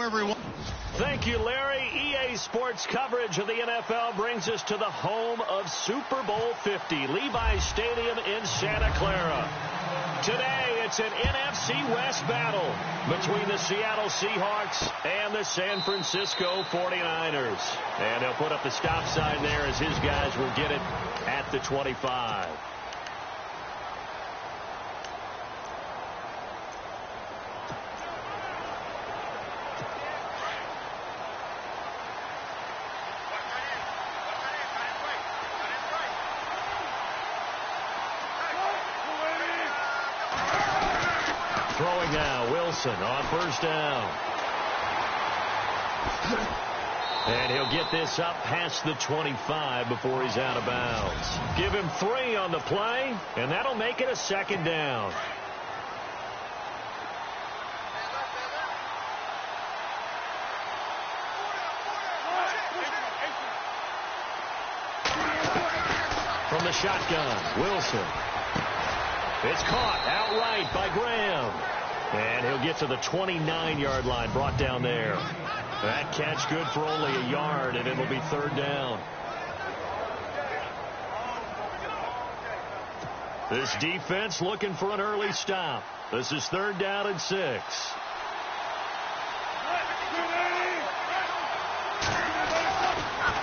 everyone. Thank you, Larry. EA Sports coverage of the NFL brings us to the home of Super Bowl 50, Levi's Stadium in Santa Clara. Today, it's an NFC West battle between the Seattle Seahawks and the San Francisco 49ers. And they'll put up the stop sign there as his guys will get it at the 25. Throwing now, Wilson on first down. And he'll get this up past the 25 before he's out of bounds. Give him 3 on the play, and that'll make it a second down. From the shotgun, Wilson. It's caught outright by Graham. And he'll get to the 29-yard line, brought down there. That catch good for only a yard, and it'll be third down. This defense looking for an early stop. This is third down and 6.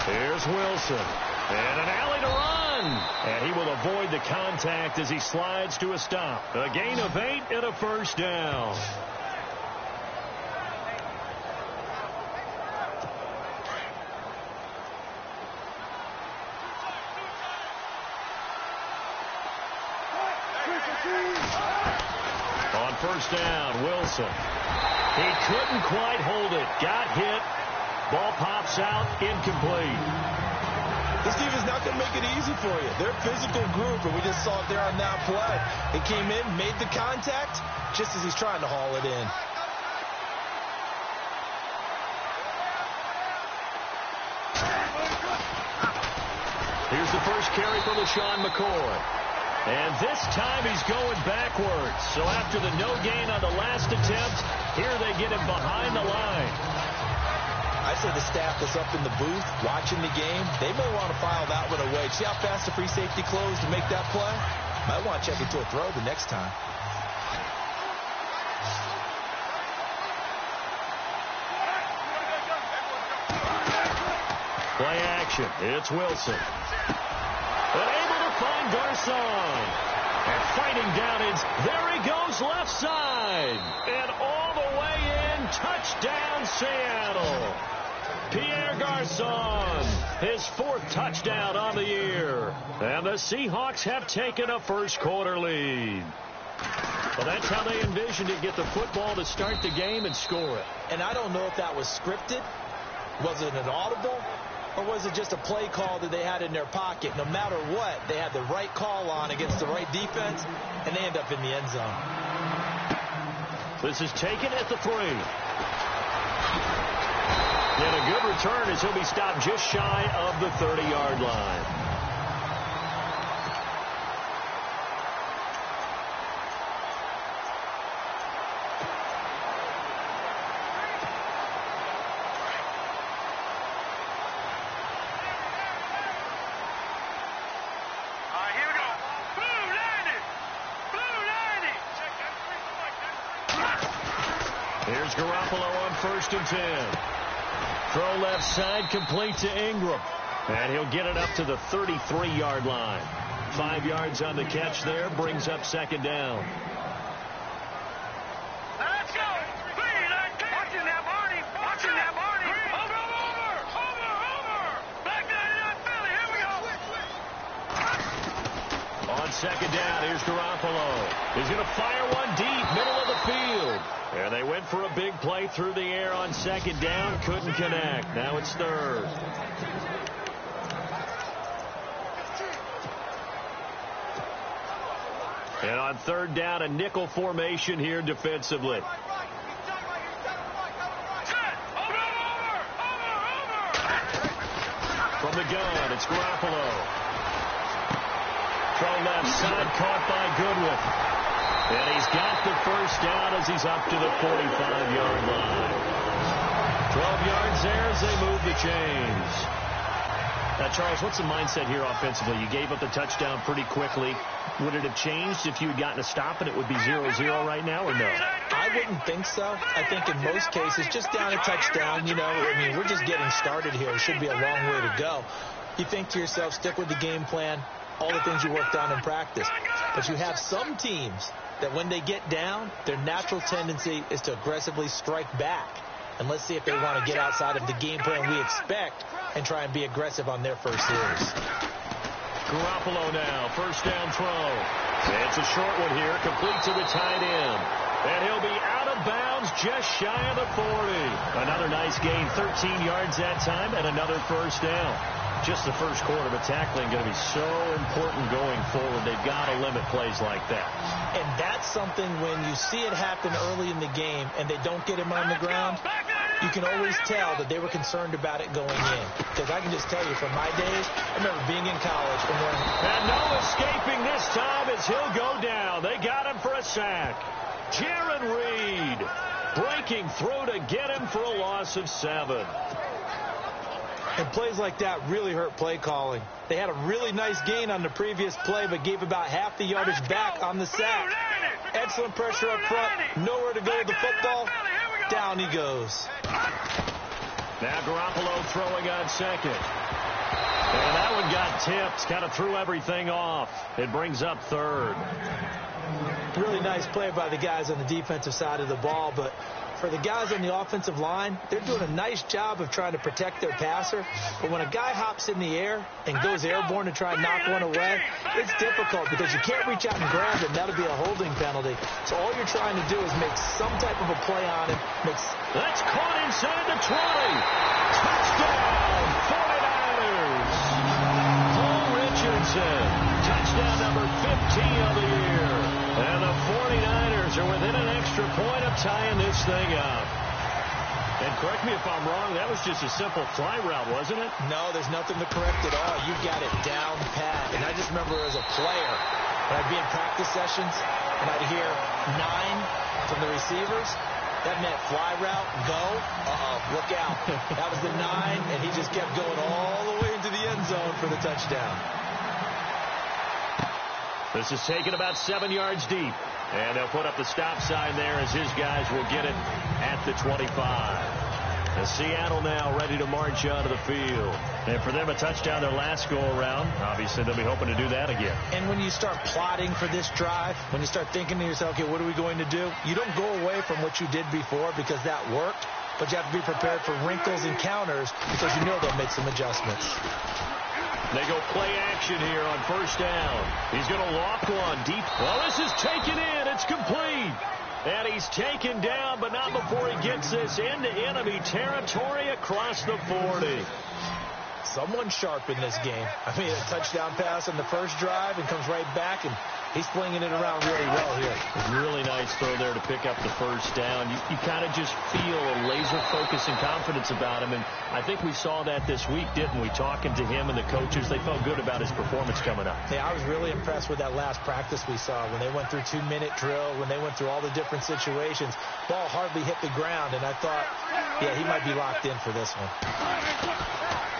Here's Wilson. And an alley to run. And he will avoid the contact as he slides to a stop. A gain of 8 and a first down. On first down, Wilson. He couldn't quite hold it. Got hit. Ball pops out, incomplete. This defense not going to make it easy for you. They're a physical group, and we just saw it there on that play. They came in, made the contact, just as he's trying to haul it in. Here's the first carry from LaShawn McCoy. And this time he's going backwards. So after the no gain on the last attempt, here they get him behind the line. I say the staff that's up in the booth watching the game, they may want to file that one away. See how fast the free safety closed to make that play? Might want to check into a throw the next time. Play action. It's Wilson. And able to find Garcon. And fighting down is, there he goes left side. And all the way in, touchdown Seattle. Pierre Garcon, his 4th touchdown on the year. And the Seahawks have taken a first-quarter lead. Well, that's how they envisioned it, get the football to start the game and score it. And I don't know if that was scripted. Was it an audible? Or was it just a play call that they had in their pocket? No matter what, they had the right call on against the right defense, and they end up in the end zone. This is taken at the 3. And a good return as he'll be stopped just shy of the 30-yard line. Here we go. Blue 90. Blue 90. Here's Garoppolo on 1st and 10. Throw left side, complete to Ingram. And he'll get it up to the 33-yard line. 5 yards on the catch there, brings up second down. Let's go. Watching that, Barney. Watching that, Barney. Over. Back 99 Philly. Here we go. On second down, here's Garoppolo. He's going to fire one deep, middle of the field. And they went for a big play through the air on second down. Couldn't connect. Now it's third. And on third down, a nickel formation here defensively. From the gun, it's Garoppolo. Throw left side, caught by Goodwin. And he's got the first down as he's up to the 45-yard line. 12 yards there as they move the chains. Now, Charles, what's the mindset here offensively? You gave up the touchdown pretty quickly. Would it have changed if you had gotten a stop and it would be 0-0 right now, or no? I wouldn't think so. I think in most cases, just down a touchdown, we're just getting started here. It should be a long way to go. You think to yourself, stick with the game plan, all the things you worked on in practice. But you have some teams that when they get down, their natural tendency is to aggressively strike back. And let's see if they want to get outside of the game plan we expect and try and be aggressive on their first series. Garoppolo now, first down throw. It's a short one here, complete to the tight end. And he'll be out of bounds just shy of the 40. Another nice gain, 13 yards that time, and another first down. Just the first quarter, but tackling going to be so important going forward. They've got to limit plays like that. And that's something when you see it happen early in the game and they don't get him on the ground, you can always tell that they were concerned about it going in. Because I can just tell you from my days, I remember being in college. And no escaping this time as he'll go down. They got him for a sack. Jaron Reed breaking through to get him for a loss of 7. And plays like that really hurt play calling. They had a really nice gain on the previous play, but gave about half the yardage back on the sack. Excellent pressure up front. Nowhere to go with the football. Down he goes. Now Garoppolo throwing on second. And that one got tipped. Kind of threw everything off. It brings up third. Really nice play by the guys on the defensive side of the ball, but for the guys on the offensive line, they're doing a nice job of trying to protect their passer. But when a guy hops in the air and goes airborne to try and knock one away, it's difficult because you can't reach out and grab it. That'll be a holding penalty. So all you're trying to do is make some type of a play on him. That's caught inside the 20. Touchdown, 49ers. Paul Richardson, touchdown number 15 of the year. And the 49ers are within an extra point of tying this thing up. And correct me if I'm wrong, that was just a simple fly route, wasn't it? No, there's nothing to correct at all. You got it down pat. And I just remember as a player, when I'd be in practice sessions, and I'd hear 9 from the receivers, that meant fly route, go, look out. That was the 9, and he just kept going all the way into the end zone for the touchdown. This is taken about 7 yards deep. And they'll put up the stop sign there as his guys will get it at the 25. And Seattle now ready to march onto the field. And for them, a touchdown their last go-around. Obviously, they'll be hoping to do that again. And when you start plotting for this drive, when you start thinking to yourself, okay, what are we going to do? You don't go away from what you did before because that worked. But you have to be prepared for wrinkles and counters because you know they'll make some adjustments. They go play action here on first down. He's going to lock one deep. Well, this is taken in. It's complete. And he's taken down, but not before he gets this into enemy territory across the 40. Someone sharp in this game. I mean, a touchdown pass on the first drive and comes right back, and he's flinging it around really well here. Really nice throw there to pick up the first down. You kind of just feel a laser focus and confidence about him, and I think we saw that this week, didn't we? Talking to him and the coaches, they felt good about his performance coming up. Yeah, I was really impressed with that last practice we saw when they went through 2-minute drill, when they went through all the different situations. Ball hardly hit the ground, and I thought, yeah, he might be locked in for this one.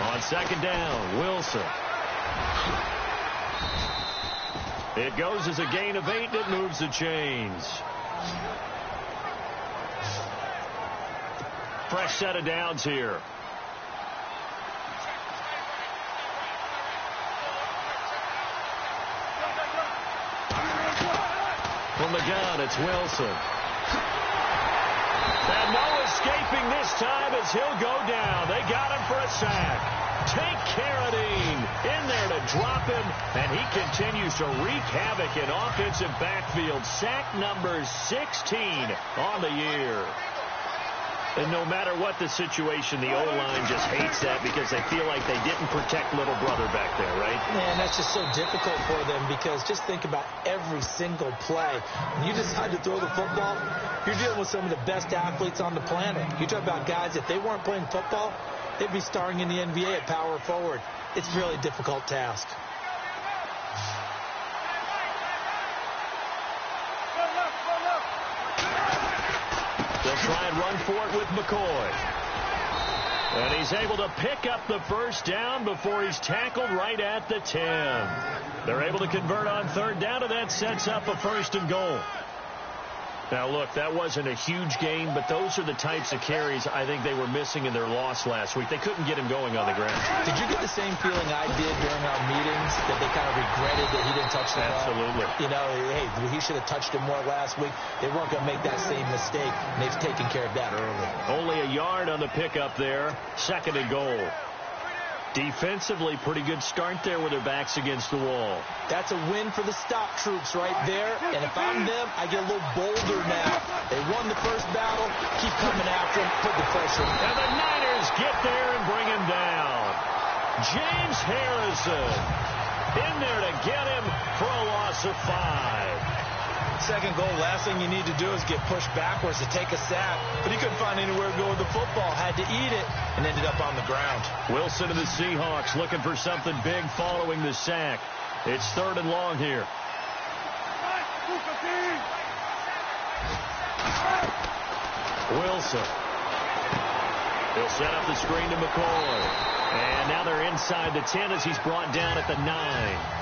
On second down, Wilson. It goes as a gain of 8 that moves the chains. Fresh set of downs here. From the gun, it's Wilson. And no escaping this time as he'll go down. They got him for a sack. Tank Carradine in there to drop him, and he continues to wreak havoc in offensive backfield. Sack number 16 on the year. And no matter what the situation, the O-line just hates that because they feel like they didn't protect little brother back there, right? Man, that's just so difficult for them because just think about every single play. When you decide to throw the football, you're dealing with some of the best athletes on the planet. You talk about guys, if they weren't playing football, they'd be starring in the NBA at power forward. It's a really difficult task. They'll try and run for it with McCoy. And he's able to pick up the first down before he's tackled right at the 10. They're able to convert on third down, and that sets up a 1st and goal. Now, look, that wasn't a huge gain, but those are the types of carries I think they were missing in their loss last week. They couldn't get him going on the ground. Did you get the same feeling I did during our meetings, that they kind of regretted that he didn't touch the ball? Absolutely. You know, hey, he should have touched him more last week. They weren't going to make that same mistake, and they've taken care of that early. Only a yard on the pickup there. 2nd and goal. Defensively, pretty good start there with their backs against the wall. That's a win for the stop troops right there. And if I'm them, I get a little bolder now. They won the first battle. Keep coming after him. Put the pressure on. And the Niners get there and bring him down. James Harrison in there to get him for a loss of 5. 2nd goal, last thing you need to do is get pushed backwards to take a sack. But he couldn't find anywhere to go with the football. Had to eat it and ended up on the ground. Wilson and the Seahawks looking for something big following the sack. It's 3rd and long here. Wilson. He'll set up the screen to McCoy. And now they're inside the 10 as he's brought down at the 9.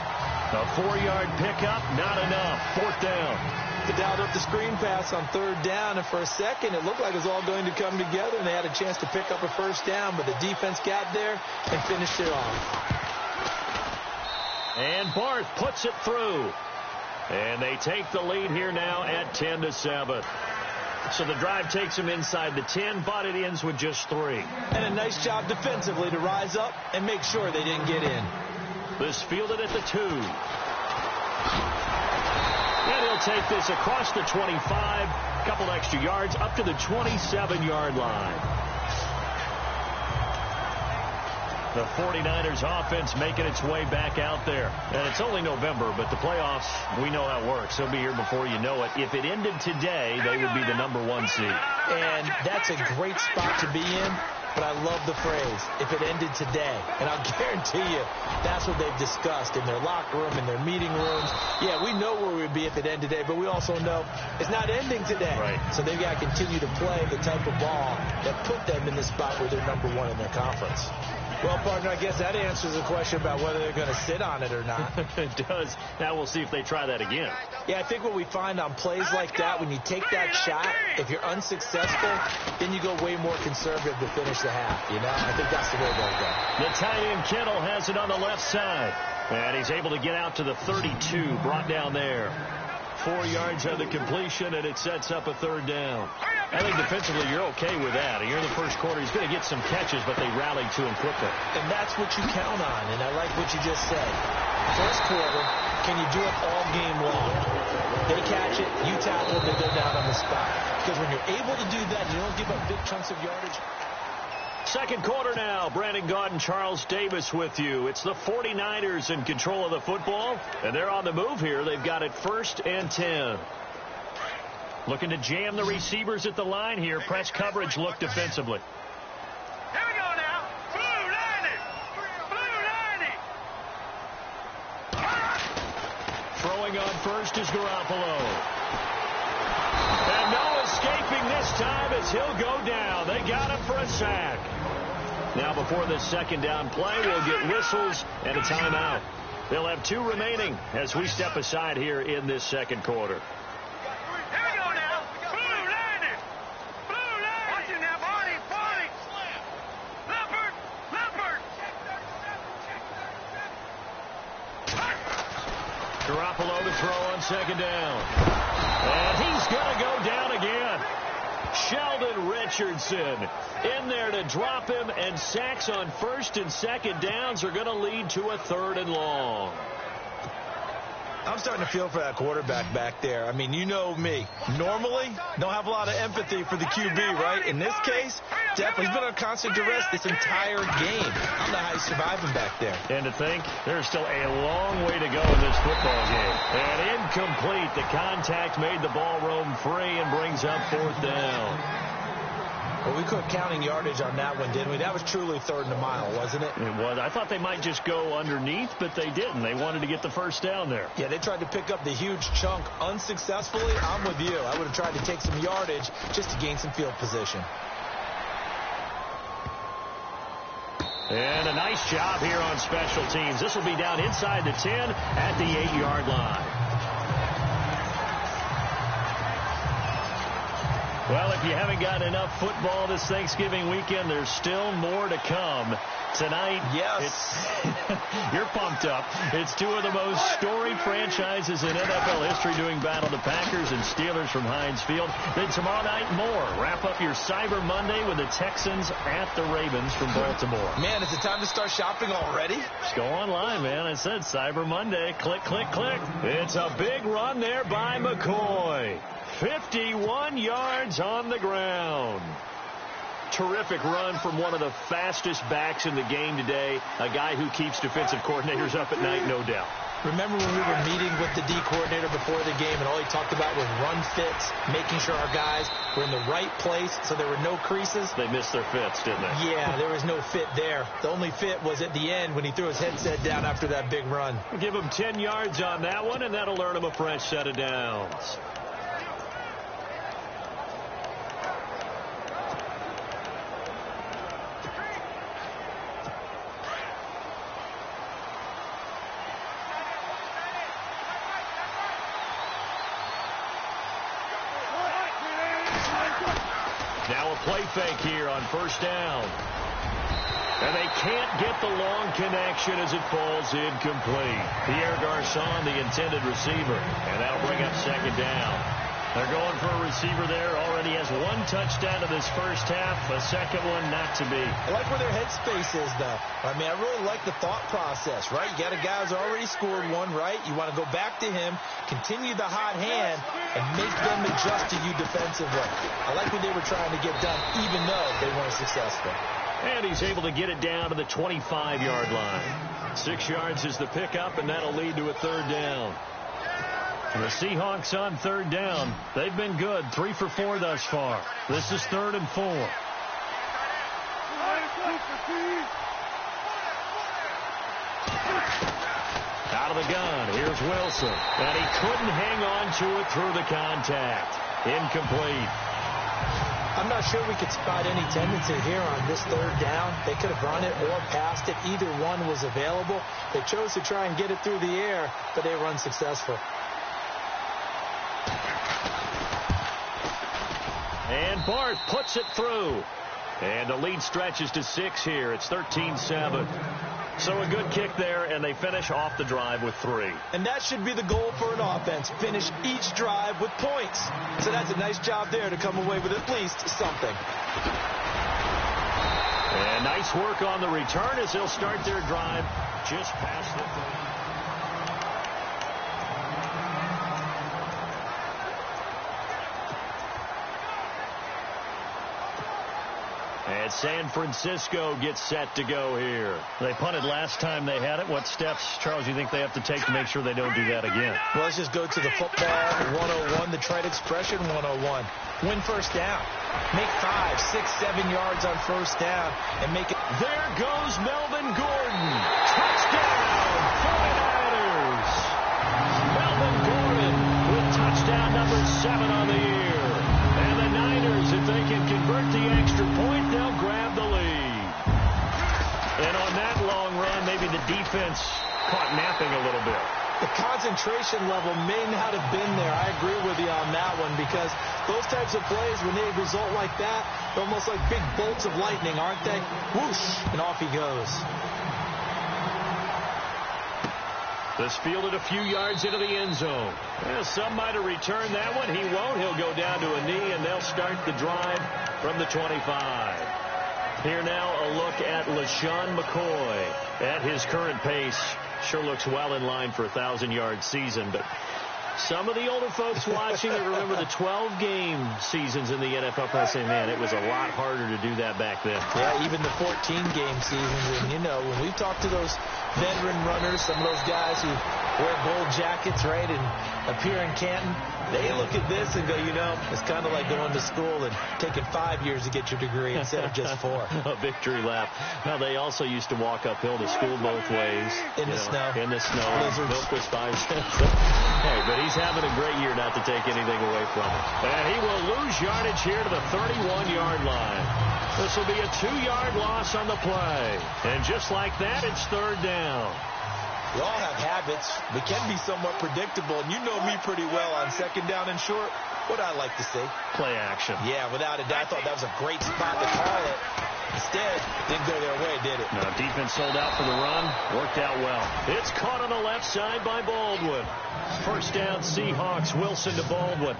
A 4-yard pickup, not enough. 4th down. They dialed up the screen pass on 3rd down, and for a second it looked like it was all going to come together, and they had a chance to pick up a 1st down, but the defense got there and finished it off. And Barth puts it through. And they take the lead here now at 10-7. So the drive takes them inside the 10, but it ends with just 3. And a nice job defensively to rise up and make sure they didn't get in. This fielded at the 2. And he'll take this across the 25. A couple extra yards up to the 27-yard line. The 49ers offense making its way back out there. And it's only November, but the playoffs, we know how it works. They'll be here before you know it. If it ended today, they would be the number 1 seed. And that's a great spot to be in. But I love the phrase, if it ended today. And I'll guarantee you, that's what they've discussed in their locker room, in their meeting rooms. Yeah, we know where we'd be if it ended today, but we also know it's not ending today. Right. So they've got to continue to play the type of ball that put them in the spot where they're number 1 in their conference. Well, partner, I guess that answers the question about whether they're going to sit on it or not. It does. Now we'll see if they try that again. Yeah, I think what we find on plays like that, when you take that shot, if you're unsuccessful, then you go way more conservative to finish the half, you know? I think that's the way they'll go. The tight end Kittle has it on the left side. And he's able to get out to the 32, brought down there. 4 yards on the completion, and it sets up a 3rd down. I think defensively you're okay with that. Here in the first quarter, he's going to get some catches, but they rallied to him quickly. And that's what you count on, and I like what you just said. First quarter, can you do it all game long? They catch it, you tackle it, they go down on the spot. Because when you're able to do that, you don't give up big chunks of yardage. 2nd quarter now. Brandon Gaudin, Charles Davis with you. It's the 49ers in control of the football, and they're on the move here. They've got it 1st and 10. Looking to jam the receivers at the line here. Press coverage look defensively. Here we go now. Blue 90. Throwing on first is Garoppolo. And no escaping this time as he'll go down. They got him for a sack. Now before this 2nd down play, we'll get whistles and a timeout. They'll have 2 remaining as we step aside here in this 2nd quarter. Here we go now. Blue 90. Blue 90. Watching now, Barney. Leopard. Garoppolo to throw on 2nd down. And he's going to go down again. Sheldon Richardson in there to drop him, and sacks on 1st and 2nd downs are going to lead to a 3rd and long. I'm starting to feel for that quarterback back there. I mean, you know me. Normally, don't have a lot of empathy for the QB, right? In this case, definitely he's been on constant duress this entire game. I don't know how he's surviving back there. And to think, there's still a long way to go in this football game. And incomplete. The contact made the ball roam free and brings up 4th down. Well, we quit counting yardage on that one, didn't we? That was truly 3rd and a mile, wasn't it? It was. I thought they might just go underneath, but they didn't. They wanted to get the 1st down there. Yeah, they tried to pick up the huge chunk unsuccessfully. I'm with you. I would have tried to take some yardage just to gain some field position. And a nice job here on special teams. This will be down inside the 10 at the 8-yard line. Well, if you haven't got enough football this Thanksgiving weekend, there's still more to come. Tonight, yes, you're pumped up. It's two of the most storied franchises in NFL history doing battle, the Packers and Steelers from Heinz Field. Then tomorrow night, more. Wrap up your Cyber Monday with the Texans at the Ravens from Baltimore. Man, is it time to start shopping already? Just go online, man. I said Cyber Monday. Click, click, click. It's a big run there by McCoy. 51 yards on the ground. Terrific run from one of the fastest backs in the game today, a guy who keeps defensive coordinators up at night, no doubt. Remember when we were meeting with the D coordinator before the game and all he talked about was run fits, making sure our guys were in the right place so there were no creases? They missed their fits, didn't they? Yeah, there was no fit there. The only fit was at the end when he threw his headset down after that big run. Give him 10 yards on that one, and that'll earn him a fresh set of downs. Now a play fake here on first down. And they can't get the long connection as it falls incomplete. Pierre Garçon, the intended receiver. And that'll bring up second down. They're going for a receiver there. Already has one touchdown in this first half. A second one not to be. I like where their headspace is, though. I mean, I really like the thought process, right? You got a guy who's already scored one, right? You want to go back to him, continue the hot hand, and make them adjust to you defensively. I like what they were trying to get done, even though they weren't successful. And he's able to get it down to the 25-yard line. 6 yards is the pickup, and that'll lead to a third down. And the Seahawks on third down. They've been good. 3 for 4 thus far. This is 3rd and 4. Out of the gun. Here's Wilson. And he couldn't hang on to it through the contact. Incomplete. I'm not sure we could spot any tendency here on this third down. They could have run it or passed it. Either one was available. They chose to try and get it through the air, but they were unsuccessful. And Bart puts it through. And the lead stretches to 6 here. It's 13-7. So a good kick there, and they finish off the drive with 3. And that should be the goal for an offense. Finish each drive with points. So that's a nice job there to come away with at least something. And nice work on the return as they'll start their drive just past the 30. And San Francisco gets set to go here. They punted last time they had it. What steps, Charles, you think they have to take to make sure they don't do that again? Well, let's just go to the football 101, the trade expression 101. Win first down. Make 5, 6, 7 yards on first down and make it. There goes Melvin Gordon. Touchdown, 49ers. Melvin Gordon with touchdown number 7 on the year. And the Niners, if they can convert the extra point, they'll grab the lead. And on that long run, maybe the defense caught napping a little bit. The concentration level may not have been there. I agree with you on that one because those types of plays, when they result like that, they're almost like big bolts of lightning, aren't they? Whoosh, and off he goes. This fielded a few yards into the end zone. Well, some might have returned that one. He won't. He'll go down to a knee, and they'll start the drive from the 25. Here now a look at LaShawn McCoy. At his current pace, sure looks well in line for a 1,000-yard season, but some of the older folks watching that remember the 12-game seasons in the NFL probably say, man, it was a lot harder to do that back then. Yeah, even the 14-game seasons. And, you know, when we talk to those veteran runners, some of those guys who wear gold jackets, right, and appear in Canton, They look at this and go, you know, it's kind of like going to school and taking 5 years to get your degree instead of just 4. A victory lap. Now, they also used to walk uphill to school both ways. In the snow. In the snow. Blizzards. Milk was 5 cents. Hey, but he's having a great year not to take anything away from him. And he will lose yardage here to the 31-yard line. This will be a 2-yard loss on the play. And just like that, it's 3rd down. We all have habits. We can be somewhat predictable, and you know me pretty well on 2nd down and short. What I like to see? Play action. Yeah, without a doubt. I thought that was a great spot to call it. Instead, didn't go their way, did it? No, defense sold out for the run. Worked out well. It's caught on the left side by Baldwin. 1st down, Seahawks. Wilson to Baldwin.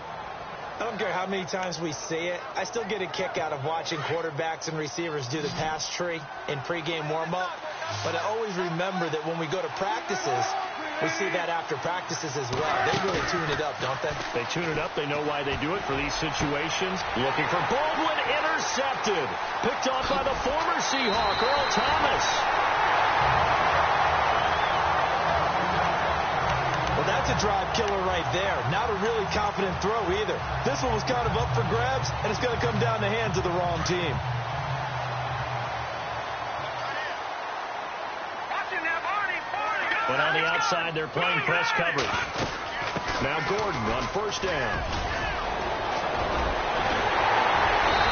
I don't care how many times we see it. I still get a kick out of watching quarterbacks and receivers do the pass tree in pregame warm-up. But I always remember that when we go to practices, we see that after practices as well. They really tune it up, don't they? They tune it up. They know why they do it for these situations. Looking for Baldwin. Intercepted. Picked off by the former Seahawk, Earl Thomas. Well, that's a drive killer right there. Not a really confident throw either. This one was kind of up for grabs, and it's going to come down the hands of the wrong team. But on the outside, they're playing press coverage. Now Gordon on 1st down.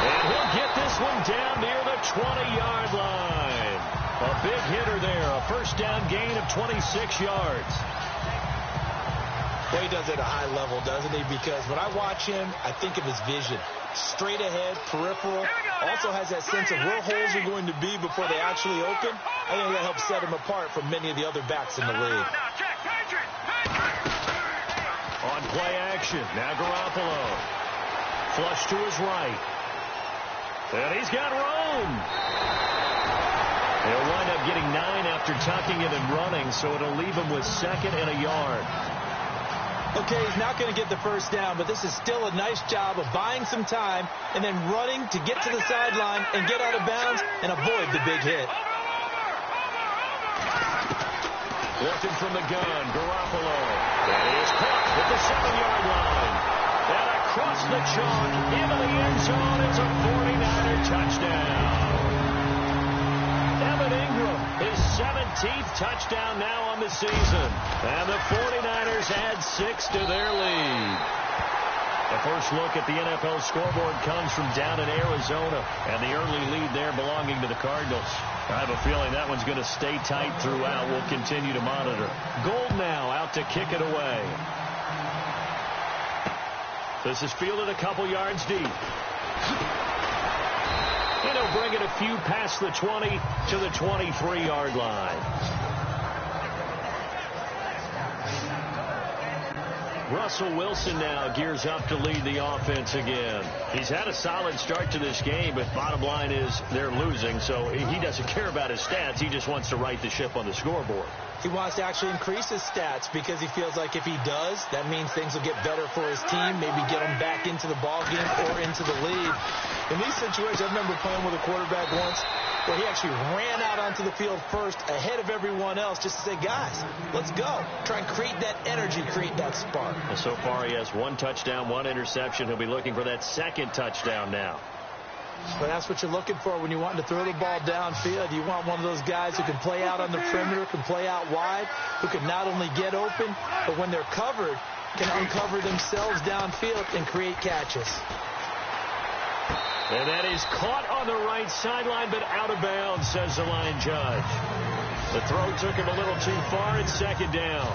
And he'll get this one down near the 20-yard line. A big hitter there. A 1st down gain of 26 yards. Well, he does it at a high level, doesn't he? Because when I watch him, I think of his vision. Straight ahead, peripheral. Also has that sense of where holes are going to be before they actually open. I think that helps set him apart from many of the other backs in the league. On play action, now Garoppolo. Flush to his right. And he's got room. He'll wind up getting 9 after tucking it and running, so it'll leave him with 2nd and a yard. Okay, he's not going to get the 1st down, but this is still a nice job of buying some time and then running to get to the sideline and get out of bounds and avoid the big hit. Looking from the gun, Garoppolo. And he is caught at the 7-yard line. And across the chalk into the end zone. It's a 49er touchdown. Evan Ingram, his 17th touchdown now on the season. And the 49ers add 6 to their lead. The first look at the NFL scoreboard comes from down in Arizona. And the early lead there belonging to the Cardinals. I have a feeling that one's going to stay tight throughout. We'll continue to monitor. Gold now out to kick it away. This is fielded a couple yards deep. And he'll bring it a few past the 20 to the 23-yard line. Russell Wilson now gears up to lead the offense again. He's had a solid start to this game, but bottom line is they're losing, so he doesn't care about his stats. He just wants to right the ship on the scoreboard. He wants to actually increase his stats because he feels like if he does, that means things will get better for his team, maybe get him back into the ball game or into the lead. In these situations, I remember playing with a quarterback once where he actually ran out onto the field first ahead of everyone else just to say, guys, let's go. Try and create that energy, create that spark. Well, so far he has 1 touchdown, 1 interception. He'll be looking for that 2nd touchdown now. But that's what you're looking for when you want to throw the ball downfield. You want one of those guys who can play out on the perimeter, can play out wide, who can not only get open, but when they're covered, can uncover themselves downfield and create catches. And that is caught on the right sideline, but out of bounds, says the line judge. The throw took him a little too far. It's 2nd down.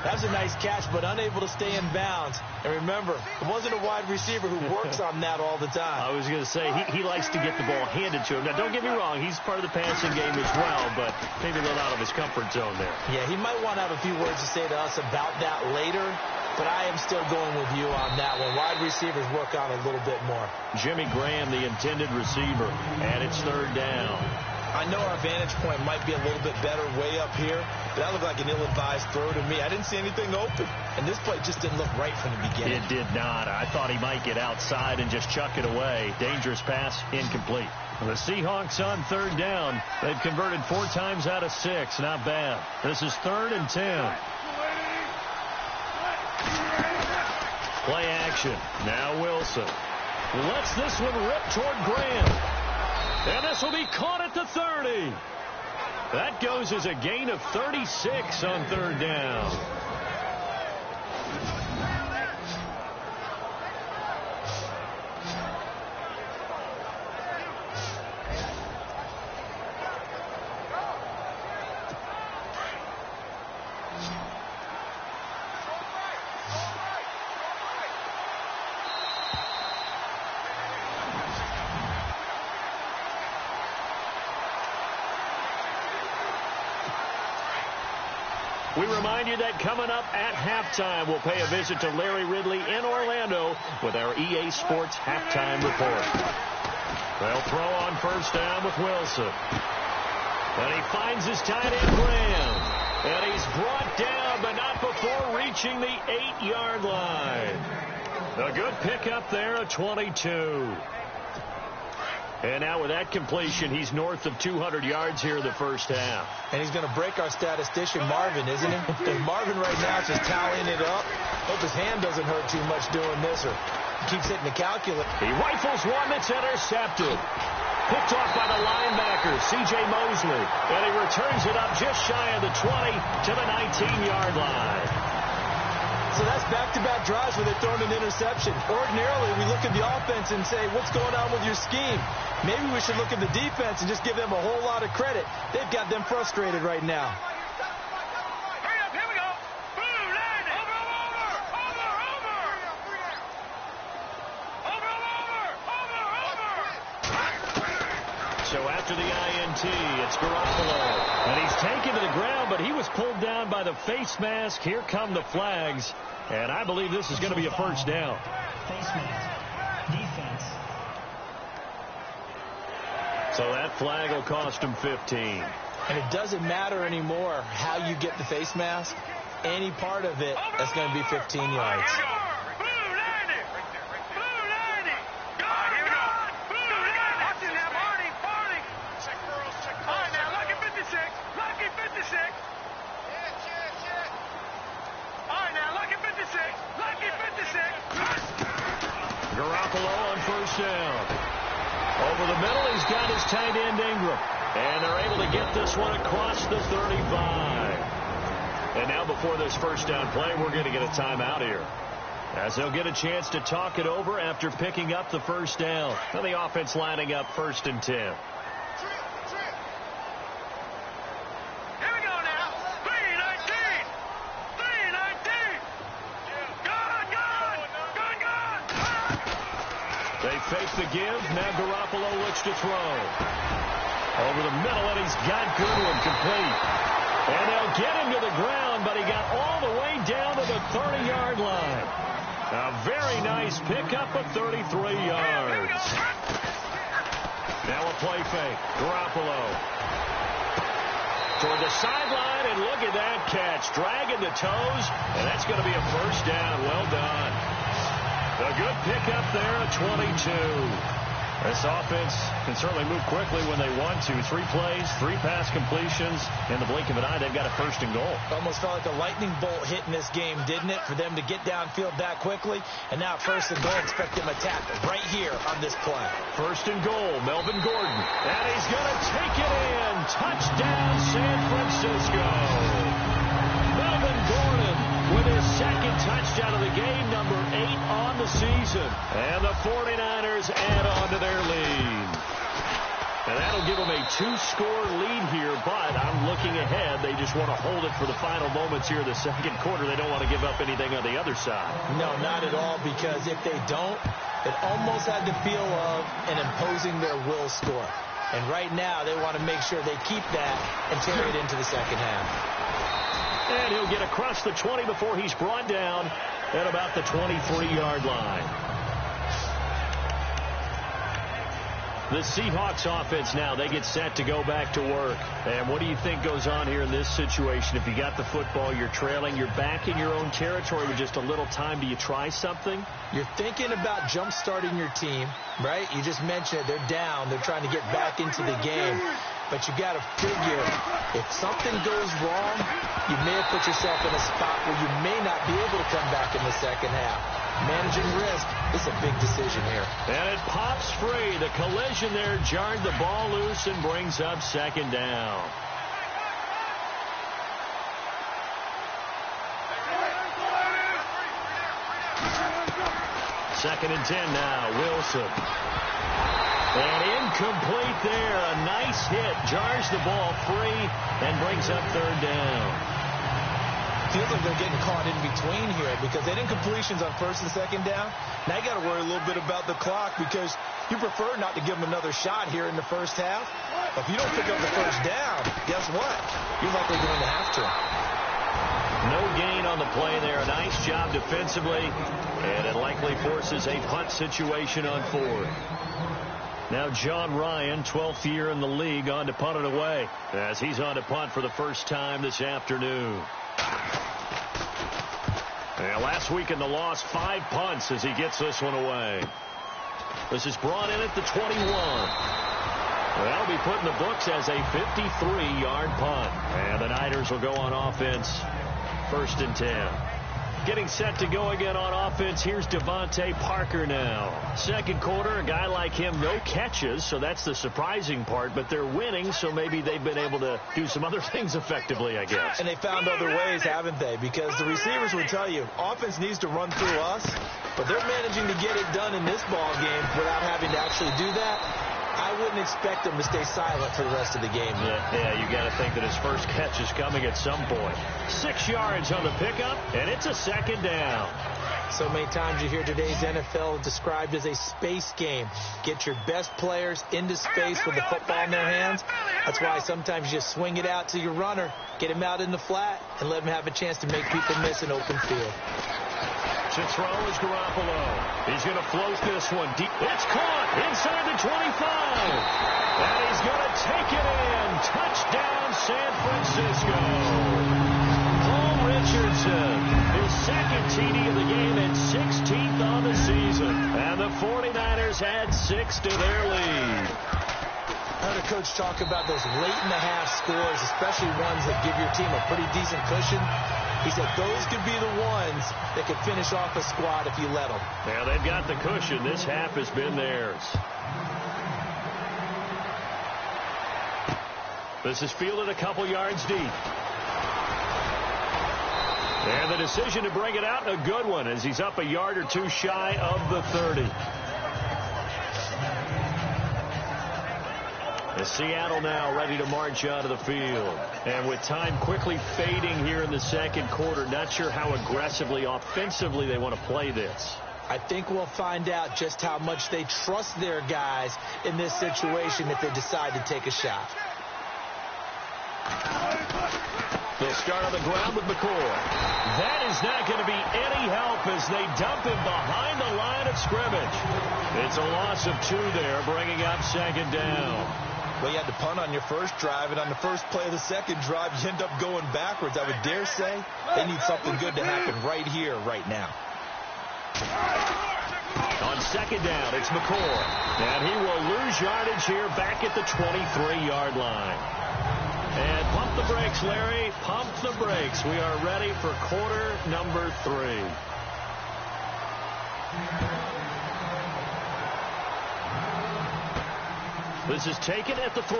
That was a nice catch, but unable to stay in bounds. And remember, it wasn't a wide receiver who works on that all the time. I was going to say, he likes to get the ball handed to him. Now, don't get me wrong. He's part of the passing game as well, but maybe a little out of his comfort zone there. Yeah, he might want to have a few words to say to us about that later, but I am still going with you on that one. Wide receivers work on a little bit more. Jimmy Graham, the intended receiver, and it's 3rd down. I know our vantage point might be a little bit better way up here, but that looked like an ill-advised throw to me. I didn't see anything open, and this play just didn't look right from the beginning. It did not. I thought he might get outside and just chuck it away. Dangerous pass, incomplete. The Seahawks on 3rd down. They've converted 4 times out of 6. Not bad. This is 3rd and 10. Play action. Now Wilson lets this one rip toward Graham. And this will be caught at the 30. That goes as a gain of 36 on third down. We remind you that coming up at halftime, we'll pay a visit to Larry Ridley in Orlando with our EA Sports halftime report. They'll throw on first down with Wilson. And he finds his tight end, Graham. And he's brought down, but not before reaching the 8-yard line. A good pickup there at 22. And now with that completion, he's north of 200 yards here in the first half. And he's going to break our statistician, Marvin, isn't he? And Marvin right now is just tallying it up. Hope his hand doesn't hurt too much doing this, or he keeps hitting the calculator. He rifles one that's intercepted. Picked off by the linebacker, C.J. Mosley. And he returns it up just shy of the 20 to the 19-yard line. So that's back-to-back drives where they're throwing an interception. Ordinarily, we look at the offense and say, what's going on with your scheme? Maybe we should look at the defense and just give them a whole lot of credit. They've got them frustrated right now. Hurry up, here we go. Boom, land it. Over. So after the INT, it's Garoppolo. And he's taken to the ground, but he was pulled down by the face mask. Here come the flags. And I believe this is going to be a first down. Face mask. Defense. So that flag will cost him 15. And it doesn't matter anymore how you get the face mask. Any part of it, that's going to be 15 yards. Garoppolo on first down. Over the middle, he's got his tight end, Ingram. And they're able to get this one across the 35. And now before this first down play, we're going to get a timeout here, as they'll get a chance to talk it over after picking up the first down. And the offense lining up 1st and 10. Fake the give. Now Garoppolo looks to throw. Over the middle, and he's got Goodwin complete. And they'll get him to the ground, but he got all the way down to the 30-yard line. A very nice pickup of 33 yards. Now a play fake. Garoppolo toward the sideline, and look at that catch. Dragging the toes, and that's going to be a first down. Well done. A good pickup there at 22. This offense can certainly move quickly when they want to. 3 plays, 3 pass completions. In the blink of an eye, they've got a 1st and goal. Almost felt like a lightning bolt hit in this game, didn't it? For them to get downfield that quickly. And now 1st and goal, expect them to tackle right here on this play. 1st and goal, Melvin Gordon. And he's going to take it in. Touchdown, San Francisco. Melvin Gordon with his 2nd touchdown of the game, number 8 on the season. And the 49ers add on to their lead. And that'll give them a 2-score lead here, but I'm looking ahead. They just want to hold it for the final moments here in the 2nd quarter. They don't want to give up anything on the other side. No, not at all, because if they don't, it almost had the feel of an imposing their will score. And right now, they want to make sure they keep that and carry it into the 2nd half. And he'll get across the 20 before he's brought down at about the 23-yard line. The Seahawks offense now, they get set to go back to work. And what do you think goes on here in this situation? If you got the football, you're trailing, you're back in your own territory with just a little time. Do you try something? You're thinking about jump-starting your team, right? You just mentioned it. They're down. They're trying to get back into the game. But you got to figure, if something goes wrong, you may have put yourself in a spot where you may not be able to come back in the 2nd half. Managing risk. It's a big decision here. And it pops free. The collision there jarred the ball loose and brings up second down. Second and 10 now. Wilson. And incomplete there. A nice hit. Jars the ball free and brings up third down. Feels like they're getting caught in between here because they didn't completions on first and second down. Now you got to worry a little bit about the clock because you prefer not to give them another shot here in the first half. But if you don't pick up the first down, guess what? You're likely going to have to. No gain on the play there. A nice job defensively, and it likely forces a punt situation on fourth. Now John Ryan, 12th year in the league, on to punt it away as he's on to punt for the first time this afternoon. And last week in the loss, 5 punts as he gets this one away. This is brought in at the 21. That'll be put in the books as a 53-yard punt. And the Niners will go on offense, first and 10. Getting set to go again on offense. Here's Devontae Parker now. Second quarter, a guy like him, no catches, so that's the surprising part. But they're winning, so maybe they've been able to do some other things effectively, I guess. And they found other ways, haven't they? Because the receivers would tell you, offense needs to run through us, but they're managing to get it done in this ball game without having to actually do that. I wouldn't expect him to stay silent for the rest of the game. Yeah, you got to think that his first catch is coming at some point. 6 yards on the pickup, and it's a second down. So many times you hear today's NFL described as a space game. Get your best players into space with the football in their hands. That's why sometimes you just swing it out to your runner, get him out in the flat, and let him have a chance to make people miss an open field. To throw is Garoppolo. He's going to float this one deep. It's caught inside the 25. And he's going to take it in. Touchdown, San Francisco. Paul Richardson, his second TD of the game and 16th on the season. And the 49ers add 6 to their lead. I heard a coach talk about those late-in-the-half scores, especially ones that give your team a pretty decent cushion. He said those could be the ones that could finish off a squad if you let them. Yeah, they've got the cushion. This half has been theirs. This is fielded a couple yards deep. And the decision to bring it out, a good one, as he's up a yard or two shy of the 30. Seattle now ready to march out of the field. And with time quickly fading here in the second quarter, not sure how aggressively, offensively they want to play this. I think we'll find out just how much they trust their guys in this situation if they decide to take a shot. They'll start on the ground with McCoy. That is not going to be any help as they dump him behind the line of scrimmage. It's a loss of 2 there, bringing up second down. Well, you had to punt on your first drive, and on the first play of the second drive, you end up going backwards. I would dare say they need something good to happen right here, right now. On second down, it's McCoy. And he will lose yardage here back at the 23-yard line. And pump the brakes, Larry. Pump the brakes. We are ready for quarter number 3. This is taken at the 3.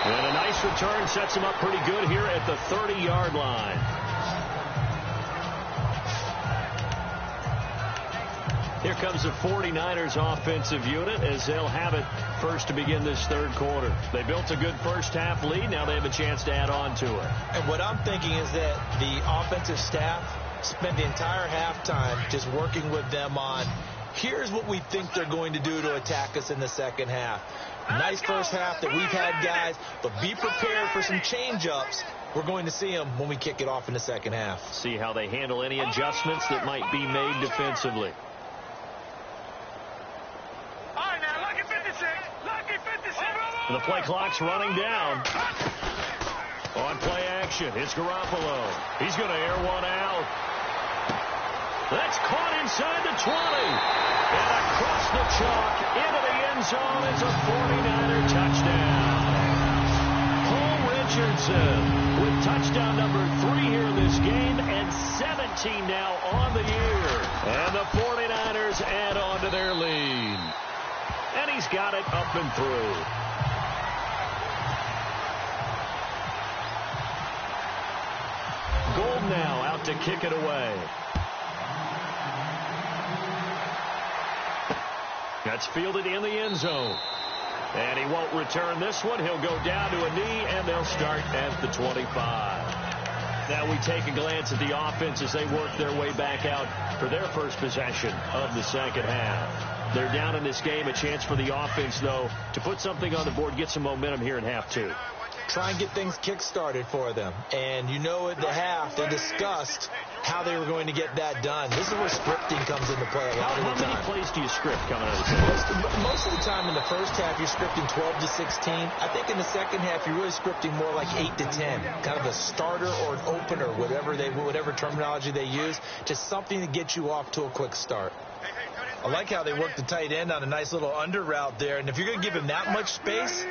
And a nice return sets him up pretty good here at the 30-yard line. Here comes the 49ers offensive unit as they'll have it first to begin this third quarter. They built a good first half lead. Now they have a chance to add on to it. And what I'm thinking is that the offensive staff spent the entire halftime just working with them on, here's what we think they're going to do to attack us in the second half. Nice first half that we've had, guys, but be prepared for some change-ups. We're going to see them when we kick it off in the second half. See how they handle any adjustments that might be made defensively. The play clock's running down. On play action, it's Garoppolo. He's going to air one out. That's caught inside the 20. And across the chalk into the end zone is a 49er touchdown. Paul Richardson with touchdown number 3 here in this game, and 17 now on the year. And the 49ers add on to their lead. And he's got it up and through. Gold now out to kick it away. That's fielded in the end zone. And he won't return this one. He'll go down to a knee, and they'll start at the 25. Now we take a glance at the offense as they work their way back out for their first possession of the second half. They're down in this game. A chance for the offense, though, to put something on the board, get some momentum here in half 2. Try and get things kick-started for them. And you know at the half, they discussed how they were going to get that done. This is where scripting comes into play a lot of the time. How many plays do you script coming out of the game? Most of the time in the first half, you're scripting 12 to 16. I think in the second half, you're really scripting more like 8 to 10. Kind of a starter or an opener, whatever terminology they use. Just something to get you off to a quick start. I like how they work the tight end on a nice little under route there. And if you're going to give him that much space,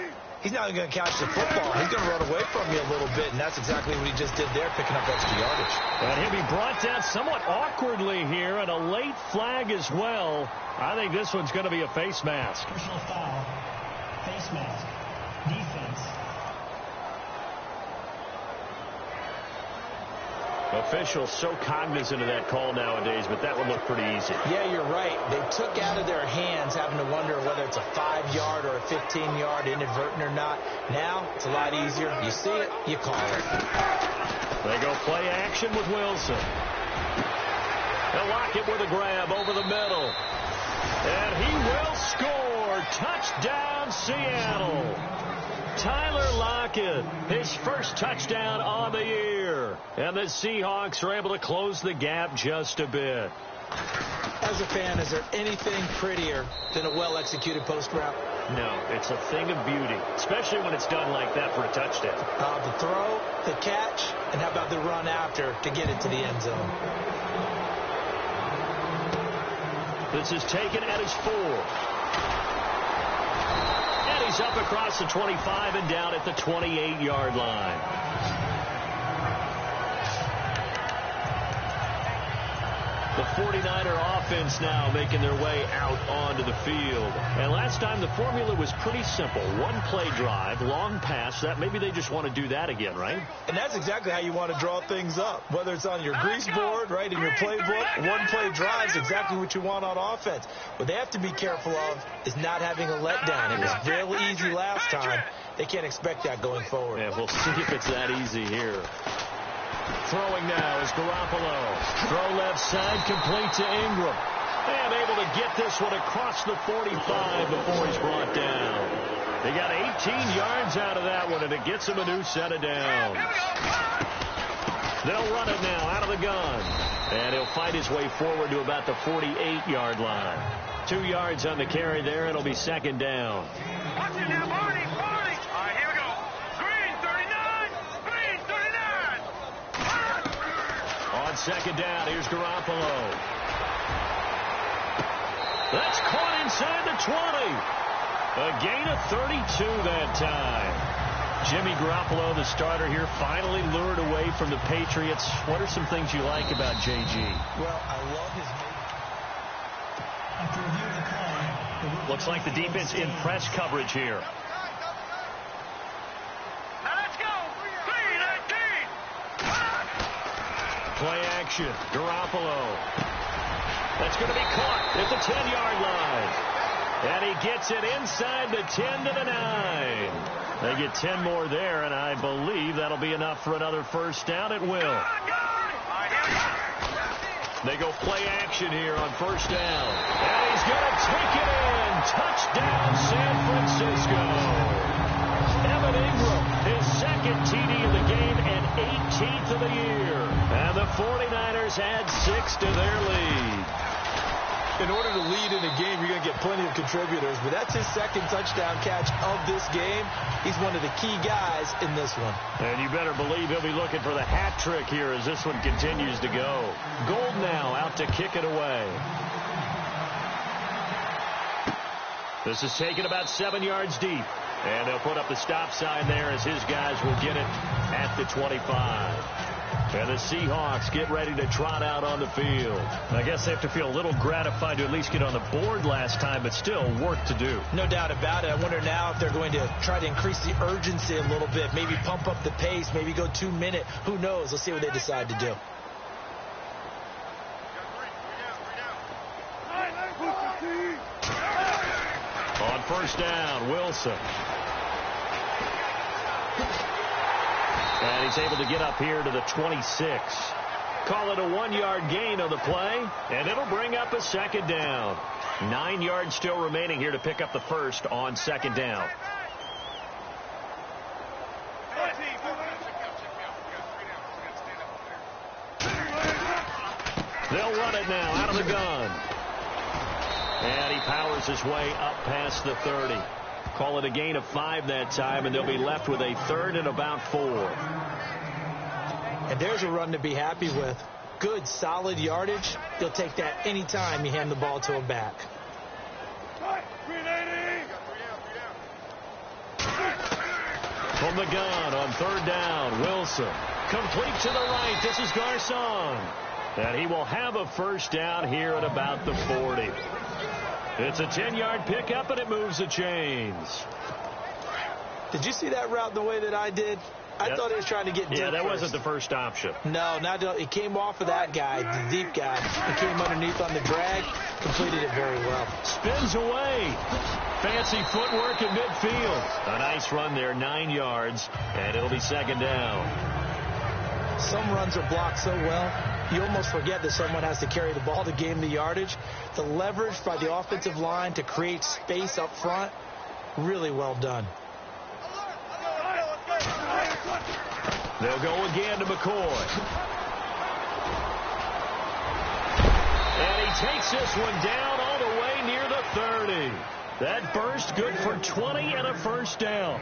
he's not going to catch the football. He's going to run away from you a little bit, and that's exactly what he just did there, picking up extra yardage. And he'll be brought down somewhat awkwardly here, and a late flag as well. I think this one's going to be a face mask. Personal foul. Face mask. Defense. Officials so cognizant of that call nowadays, but that would look pretty easy. Yeah, you're right. They took out of their hands having to wonder whether it's a 5-yard or a 15-yard, inadvertent or not. Now, it's a lot easier. You see it, you call it. They go play action with Wilson. They'll lock it with a grab over the middle. And he will score. Touchdown, Seattle. Tyler Lockett, his first touchdown on the year. And the Seahawks are able to close the gap just a bit. As a fan, is there anything prettier than a well-executed post route? No, it's a thing of beauty, especially when it's done like that for a touchdown. The throw, the catch, and how about the run after to get it to the end zone? This is taken at his 4. And he's up across the 25 and down at the 28-yard line. The 49er offense now making their way out onto the field. And last time the formula was pretty simple. One play drive, long pass. That maybe they just want to do that again, right? And that's exactly how you want to draw things up. Whether it's on your grease board, right, in your playbook, one play drive is exactly what you want on offense. What they have to be careful of is not having a letdown. It was real easy last time. They can't expect that going forward. Yeah, we'll see if it's that easy here. Throwing now is Garoppolo. Throw left side, complete to Ingram. And able to get this one across the 45 before he's brought down. They got 18 yards out of that one, and it gets him a new set of downs. They'll run it now out of the gun. And he'll fight his way forward to about the 48-yard line. 2 yards on the carry there, and it'll be second down. Watch it now, Barney. All right, here we go. Green 39. Green 39. On second down, here's Garoppolo. That's caught inside the 20. A gain of 32 that time. Jimmy Garoppolo, the starter here, finally lured away from the Patriots. What are some things you like about JG? Well, I love his... After reviewing the play, looks like the defense in press coverage here. Now let's go. Green 18. Play action. Garoppolo. That's going to be caught at the 10-yard line. And he gets it inside the 10 to the 9. They get 10 more there, and I believe that'll be enough for another first down. It will. They go play action here on first down. And he's going to take it in. Touchdown, San Francisco. Evan Ingram, his second TD of the game and 18th of the year. And the 49ers add 6 to their lead. In order to lead in a game, you're going to get plenty of contributors, but that's his second touchdown catch of this game. He's one of the key guys in this one. And you better believe he'll be looking for the hat trick here as this one continues to go. Gold now out to kick it away. This is taken about 7 yards deep. And they'll put up the stop sign there as his guys will get it at the 25. And the Seahawks get ready to trot out on the field. I guess they have to feel a little gratified to at least get on the board last time, but still work to do. No doubt about it. I wonder now if they're going to try to increase the urgency a little bit, maybe pump up the pace, maybe go 2 minute. Who knows? Let's see what they decide to do. On first down, Wilson. And he's able to get up here to the 26. Call it a 1-yard gain on the play, and it'll bring up a second down. 9 yards still remaining here to pick up the first on second down. They'll run it now out of the gun. And he powers his way up past the 30. Call it a gain of 5 that time, and they'll be left with a third and about 4. And there's a run to be happy with. Good, solid yardage. He'll take that any time you hand the ball to him back. From the gun on third down, Wilson. Complete to the right. This is Garcon. And he will have a first down here at about the 40. It's a 10-yard pickup, and it moves the chains. Did you see that route the way that I did? I thought he was trying to get deep. Yeah, that first. wasn't the first option. No, he came off of that guy, the deep guy. He came underneath on the drag, completed it very well. Spins away. Fancy footwork in midfield. A nice run there, 9 yards, and it'll be second down. Some runs are blocked so well, you almost forget that someone has to carry the ball to gain the yardage. The leverage by the offensive line to create space up front, really well done. They'll go again to McCoy. And he takes this one down all the way near the 30. That burst good for 20 and a first down.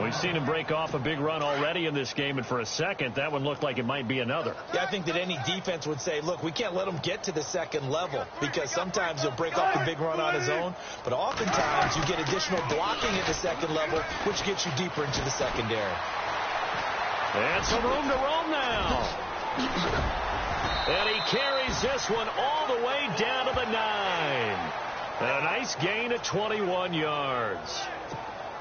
We've seen him break off a big run already in this game, and for a second, that one looked like it might be another. Yeah, I think that any defense would say, look, we can't let him get to the second level, because sometimes he'll break off the big run on his own, but oftentimes you get additional blocking at the second level, which gets you deeper into the secondary. And some room to roam now. And he carries this one all the way down to the 9. A nice gain of 21 yards.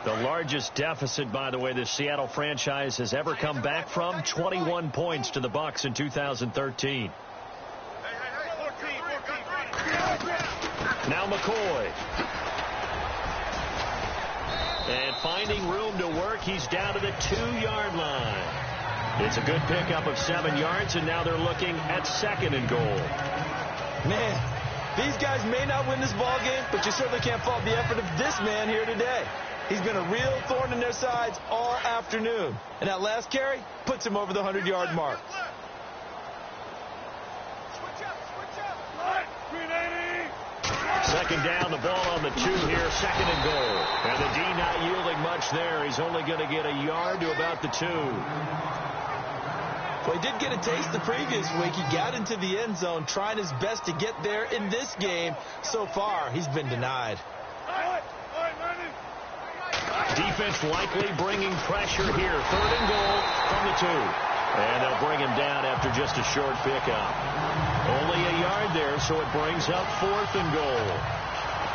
The largest deficit, by the way, the Seattle franchise has ever come back from, 21 points to the Bucs in 2013. Now McCoy. And finding room to work, he's down to the 2-yard line. It's a good pickup of 7 yards, and now they're looking at second and goal. Man, these guys may not win this ball game, but you certainly can't fault the effort of this man here today. He's been a real thorn in their sides all afternoon. And that last carry puts him over the 100-yard mark. Second down, the ball on the 2 here, second and goal. And the D not yielding much there. He's only going to get a yard to about the 2. Well, he did get a taste the previous week. He got into the end zone, trying his best to get there in this game. So far, he's been denied. Defense likely bringing pressure here. Third and goal from the 2. And they'll bring him down after just a short pickup. Only a yard there, so it brings up fourth and goal.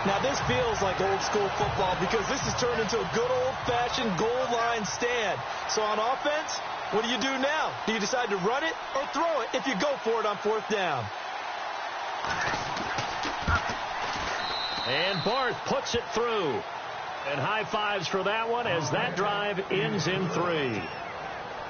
Now, this feels like old school football because this has turned into a good old-fashioned goal line stand. So on offense, what do you do now? Do you decide to run it or throw it if you go for it on fourth down? And Barth puts it through. And high fives for that one as that drive ends in 3.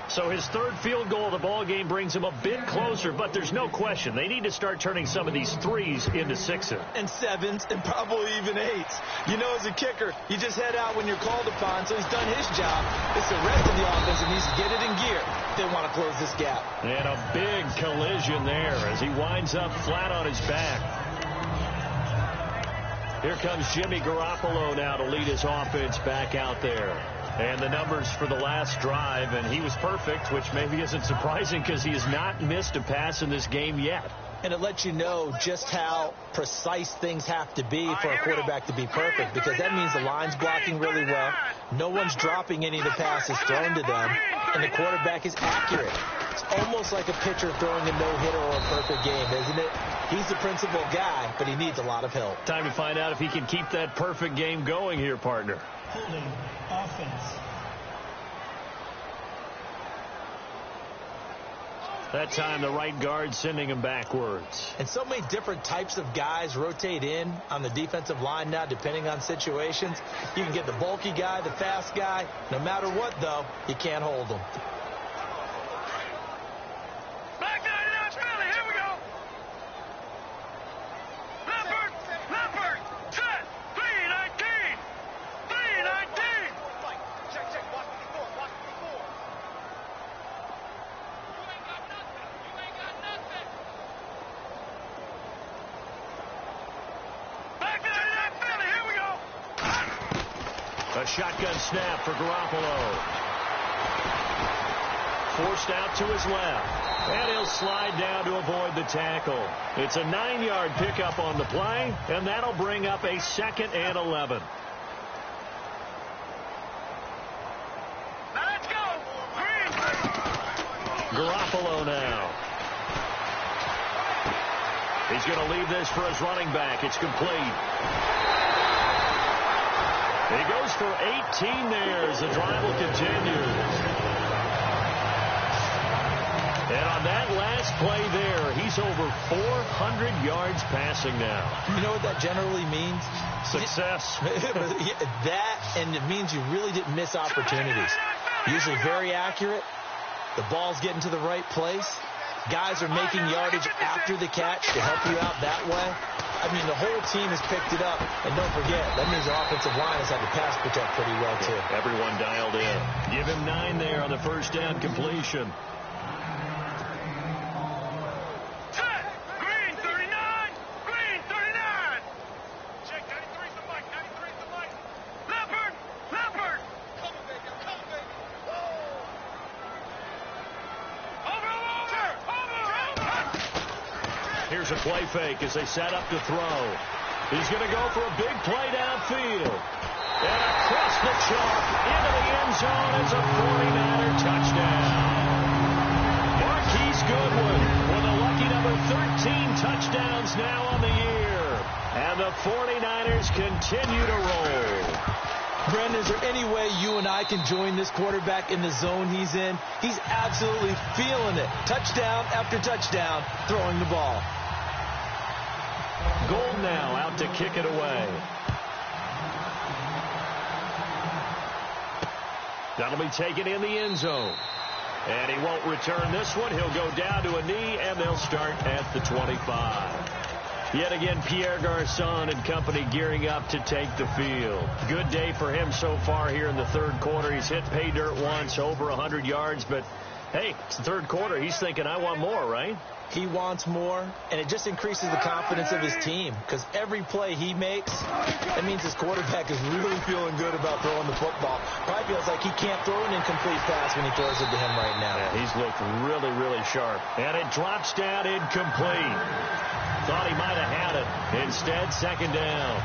So his third field goal of the ball game brings him a bit closer, but there's no question they need to start turning some of these 3s into 6s. And 7s and probably even 8s. You know, as a kicker, you just head out when you're called upon, so he's done his job. It's the rest of the offense that needs to get it in gear if they want to close this gap. And a big collision there as he winds up flat on his back. Here comes Jimmy Garoppolo now to lead his offense back out there. And the numbers for the last drive, and he was perfect, which maybe isn't surprising because he has not missed a pass in this game yet. And it lets you know just how precise things have to be for a quarterback to be perfect, because that means the line's blocking really well, no one's dropping any of the passes thrown to them, and the quarterback is accurate. It's almost like a pitcher throwing a no-hitter or a perfect game, isn't it? He's the principal guy, but he needs a lot of help. Time to find out if he can keep that perfect game going here, partner. Holding offense. That time, the right guard sending him backwards. And so many different types of guys rotate in on the defensive line now, depending on situations. You can get the bulky guy, the fast guy. No matter what, though, you can't hold them. BigDaddyNelly's Philly, here we go. Leopard, set, 319. 319. Check, watch before. A shotgun snap for Garoppolo. Forced out to his left. And he'll slide down to avoid the tackle. It's a 9-yard pickup on the play, and that'll bring up a 2nd and 11. Let's go. Garoppolo now. He's going to leave this for his running back. It's complete. He goes for 18 there as the drive will continue. And on that last play there, he's over 400 yards passing now. You know what that generally means? Success. That, and it means you really didn't miss opportunities. Usually very accurate. The ball's getting to the right place. Guys are making yardage after the catch to help you out that way. I mean, the whole team has picked it up. And don't forget, that means the offensive line has had to pass protect pretty well, too. Everyone dialed in. Give him 9 there on the first down completion. Set, green 39. Check, 93's the mic. Leopard. Come on, baby. Over. Here's a play fake as they set up to throw. He's going to go for a big play downfield. And across the chalk into the end zone. It's a 49er touchdown. Marquise Goodwin with a lucky number 13 touchdowns now on the year. And the 49ers continue to roll. Brendan, is there any way you and I can join this quarterback in the zone he's in? He's absolutely feeling it. Touchdown after touchdown, throwing the ball. Gold now out to kick it away. That'll be taken in the end zone. And he won't return this one. He'll go down to a knee, and they'll start at the 25. Yet again, Pierre Garçon and company gearing up to take the field. Good day for him so far here in the third quarter. He's hit pay dirt once, over 100 yards. But, hey, it's the third quarter. He's thinking, I want more, right? He wants more, and it just increases the confidence of his team, because every play he makes, that means his quarterback is really feeling good about throwing the football. Probably feels like he can't throw an incomplete pass when he throws it to him right now. Yeah, he's looked really, really sharp. And it drops down incomplete. Thought he might have had it. Instead, 2nd down.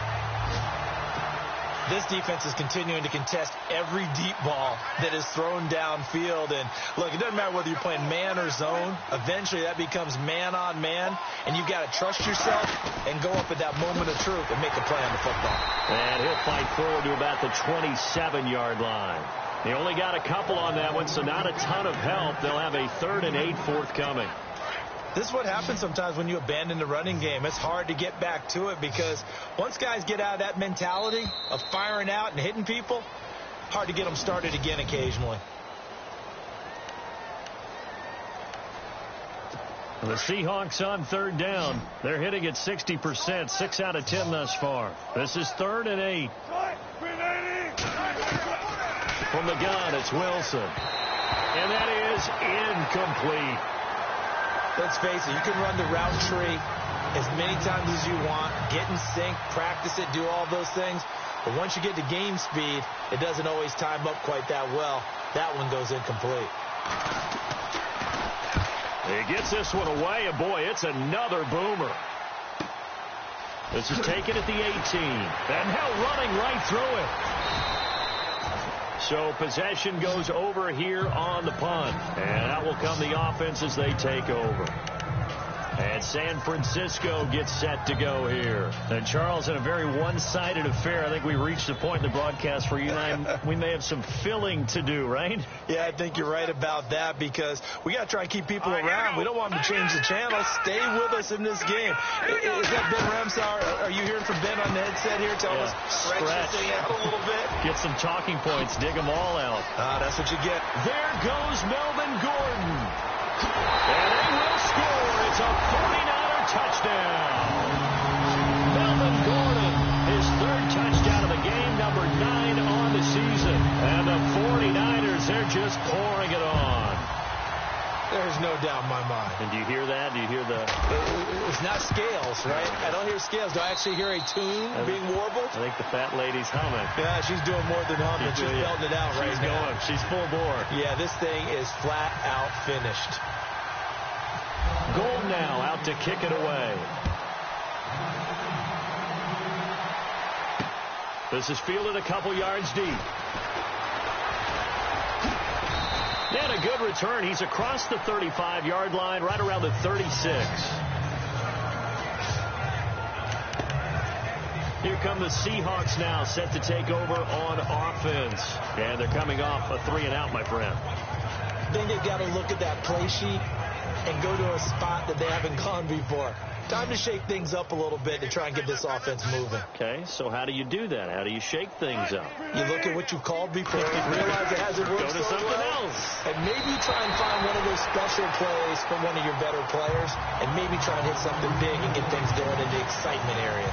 This defense is continuing to contest every deep ball that is thrown downfield. And, look, it doesn't matter whether you're playing man or zone. Eventually, that becomes man-on-man, and you've got to trust yourself and go up at that moment of truth and make a play on the football. And he'll fight forward to about the 27-yard line. He only got a couple on that one, so not a ton of help. They'll have a 3rd and 8 forthcoming. This is what happens sometimes when you abandon the running game. It's hard to get back to it, because once guys get out of that mentality of firing out and hitting people, hard to get them started again occasionally. The Seahawks on 3rd down. They're hitting at 60%, 6 out of 10 thus far. This is 3rd and 8. From the gun, it's Wilson. And that is incomplete. Let's face it, you can run the route tree as many times as you want, get in sync, practice it, do all those things. But once you get to game speed, it doesn't always time up quite that well. That one goes incomplete. He gets this one away, and boy, it's another boomer. This is taken at the 18. And now running right through it. So possession goes over here on the punt. And out will come the offense as they take over. And San Francisco gets set to go here. And Charles, in a very one-sided affair, I think we reached the point in the broadcast where you and I, we may have some filling to do, right? Yeah, I think you're right about that because we got to try and keep people around. We don't want them to change the channel. Stay with us in this game. Is that Ben Ramsar? Are you hearing from Ben on the headset here? Tell us, stretch this thing out a little bit. Get some talking points. Dig them all out. That's what you get. There goes Melvin Gordon. And they will score. It's a 49er touchdown. Melvin Gordon, his third touchdown of the game, number 9 on the season. And the 49ers, they're just pouring it on. There's no doubt in my mind. And do you hear that? Do you hear the... It's not scales, right? I don't hear scales. Do I actually hear a tune being warbled? I think the fat lady's humming. Yeah, she's doing more than humming. She's belting it out right now. She's going. She's full bore. Yeah, this thing is flat out finished. Gold now out to kick it away. This is fielded a couple yards deep. And a good return. He's across the 35-yard line, right around the 36. Here come the Seahawks now, set to take over on offense. And they're coming off a 3-and-out, my friend. I think they've got to look at that play sheet and go to a spot that they haven't gone before. Time to shake things up a little bit to try and get this offense moving. Okay, so how do you do that? How do you shake things up? You look at what you called before, realize it hasn't worked Go to something else. And maybe try and find one of those special plays from one of your better players, and maybe try and hit something big and get things going in the excitement area.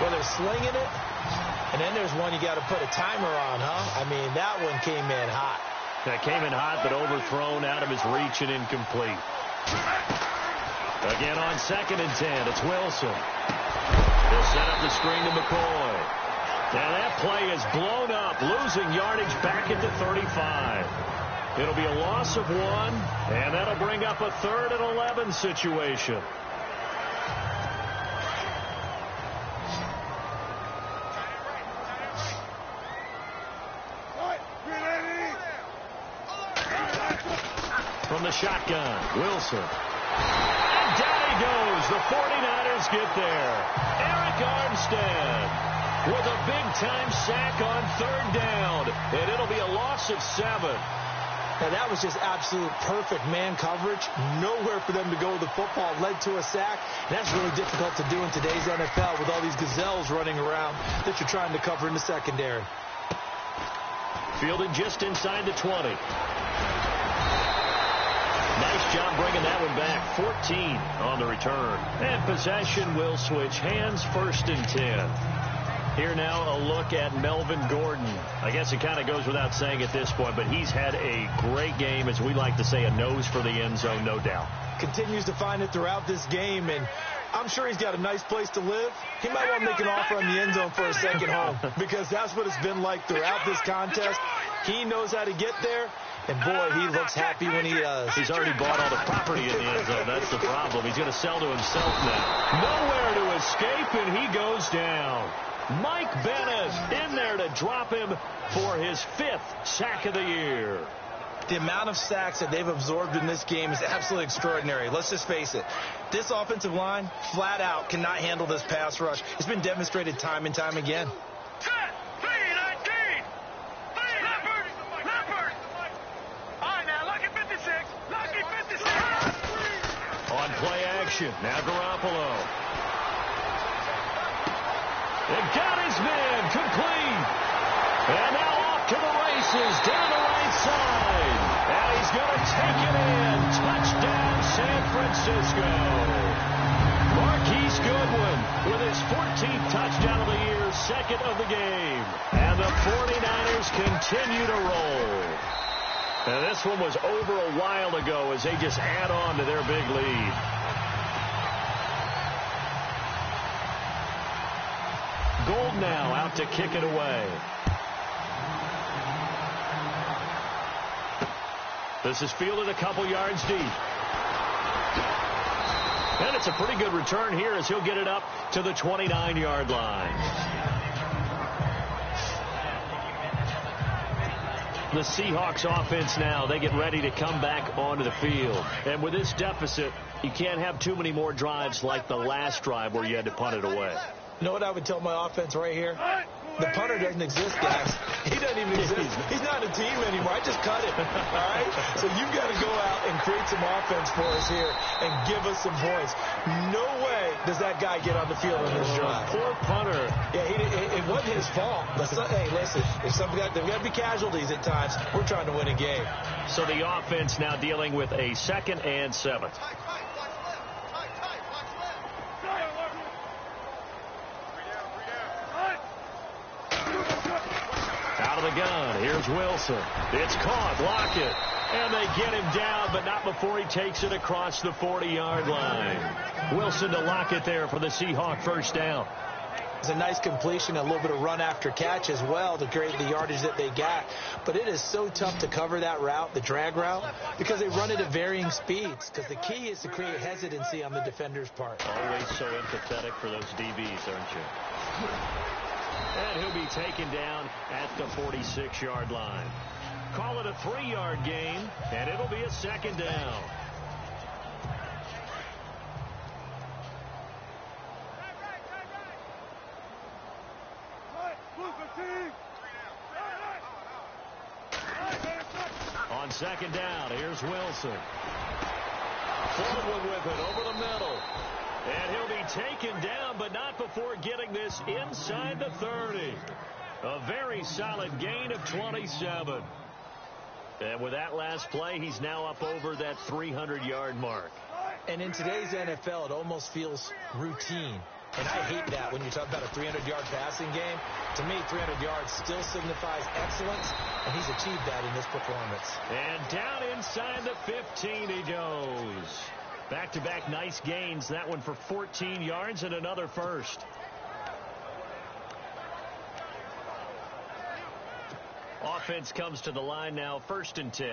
Well, they're slinging it, and then there's one you got to put a timer on, huh? I mean, that one came in hot. That came in hot, but overthrown out of his reach and incomplete. Again on 2nd and 10, it's Wilson. They'll set up the screen to McCoy. And that play is blown up, losing yardage back at the 35. It'll be a loss of 1, and that'll bring up a 3rd and 11 situation. From the shotgun, Wilson. And down he goes. The 49ers get there. Eric Armstead with a big-time sack on 3rd down. And it'll be a loss of 7. Now, that was just absolute perfect man coverage. Nowhere for them to go with the football. Led to a sack. And that's really difficult to do in today's NFL with all these gazelles running around that you're trying to cover in the secondary. Fielded just inside the 20. Nice job bringing that one back. 14 on the return. And possession will switch hands, 1st and 10. Here now a look at Melvin Gordon. I guess it kind of goes without saying at this point, but he's had a great game, as we like to say, a nose for the end zone, no doubt. Continues to find it throughout this game, and I'm sure he's got a nice place to live. He might want to make an offer on the end zone for a second home because that's what it's been like throughout this contest. He knows how to get there. And, boy, he looks happy when he does. He's already bought all the property in the end zone. That's the problem. He's going to sell to himself now. Nowhere to escape, and he goes down. Mike Bennett in there to drop him for his 5th sack of the year. The amount of sacks that they've absorbed in this game is absolutely extraordinary. Let's just face it. This offensive line, flat out, cannot handle this pass rush. It's been demonstrated time and time again. On play action, now Garoppolo. It got his man, complete. And now off to the races, down the right side. And he's going to take it in. Touchdown, San Francisco. Marquise Goodwin with his 14th touchdown of the year, 2nd of the game. And the 49ers continue to roll. And this one was over a while ago as they just add on to their big lead. Gold now out to kick it away. This is fielded a couple yards deep. And it's a pretty good return here as he'll get it up to the 29-yard line. The Seahawks offense now, they get ready to come back onto the field. And with this deficit, you can't have too many more drives like the last drive where you had to punt it away. You know what I would tell my offense right here? The punter doesn't exist, guys. He doesn't even exist. He's not a team anymore. I just cut him. All right? So you've got to go out and create some offense for us here and give us some points. No way does that guy get on the field on this drive. Poor punter. Yeah, it wasn't his fault. Hey, listen, if there's got to be casualties at times. We're trying to win a game. So the offense now dealing with a 2nd and 7. Out of the gun. Here's Wilson. It's caught. Lockett. And they get him down, but not before he takes it across the 40-yard line. Wilson to Lockett there for the Seahawk first down. It's a nice completion, a little bit of run after catch as well to create the yardage that they got. But it is so tough to cover that route, the drag route, because they run it at varying speeds. Because the key is to create hesitancy on the defender's part. Always so empathetic for those DBs, aren't you? And he'll be taken down at the 46-yard line. Call it a 3-yard gain, and it'll be a 2nd down. On 2nd down, here's Wilson. Forward with it over the middle. And he'll be taken down, but not before getting this inside the 30. A very solid gain of 27. And with that last play, he's now up over that 300-yard mark. And in today's NFL, it almost feels routine. And I hate that when you talk about a 300-yard passing game. To me, 300 yards still signifies excellence, and he's achieved that in this performance. And down inside the 15 he goes. Back-to-back nice gains. That one for 14 yards and another first. Offense comes to the line now, 1st and 10.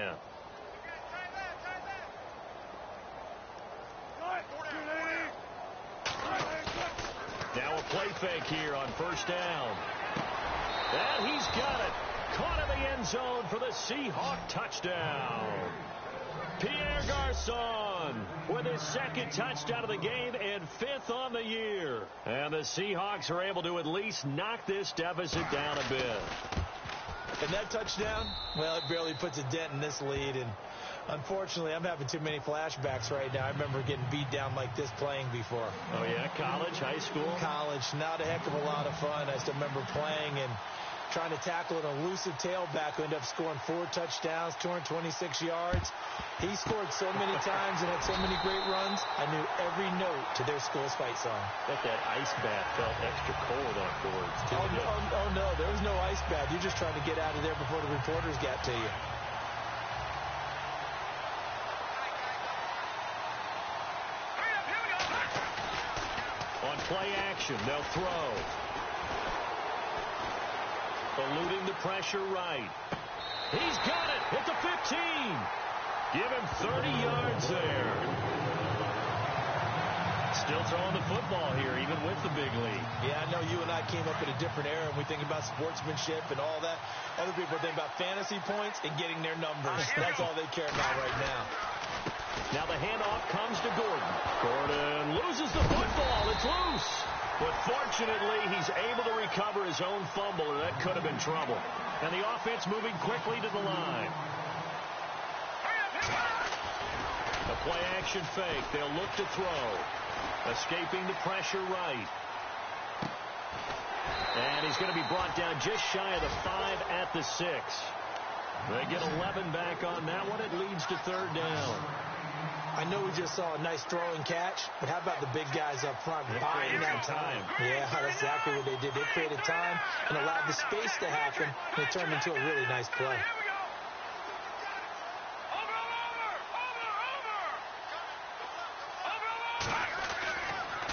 Now a play fake here on 1st down. And he's got it. Caught in the end zone for the Seahawk touchdown. Pierre Garçon with his 2nd touchdown of the game and 5th on the year. And the Seahawks are able to at least knock this deficit down a bit. And that touchdown, well, it barely puts a dent in this lead. And unfortunately, I'm having too many flashbacks right now. I remember getting beat down like this playing before. Oh, yeah? College, high school? College. Not a heck of a lot of fun. I still remember playing and trying to tackle an elusive tailback who ended up scoring 4 touchdowns, 226 yards. He scored so many times and had so many great runs, I knew every note to their school's fight song. Bet that ice bath felt extra cold afterwards, too. Oh, no, there was no ice bath. You're just trying to get out of there before the reporters got to you. On play action, they'll throw. Eluding the pressure right. He's got it at the 15. Give him 30 yards there. Still throwing the football here, even with the big lead. Yeah, I know you and I came up in a different era, and we think about sportsmanship and all that. Other people think about fantasy points and getting their numbers. That's all they care about right now. Now the handoff comes to Gordon. Gordon loses the football. It's loose. But fortunately, he's able to recover his own fumble, or that could have been trouble. And the offense moving quickly to the line. A play-action fake. They'll look to throw. Escaping the pressure right. And he's going to be brought down just shy of the 5 at the 6. They get 11 back on that one. It leads to 3rd down. I know we just saw a nice throw and catch, but how about the big guys up front buying that time? Yeah, that's exactly what they did. They created time and allowed the space to happen, and it turned into a really nice play.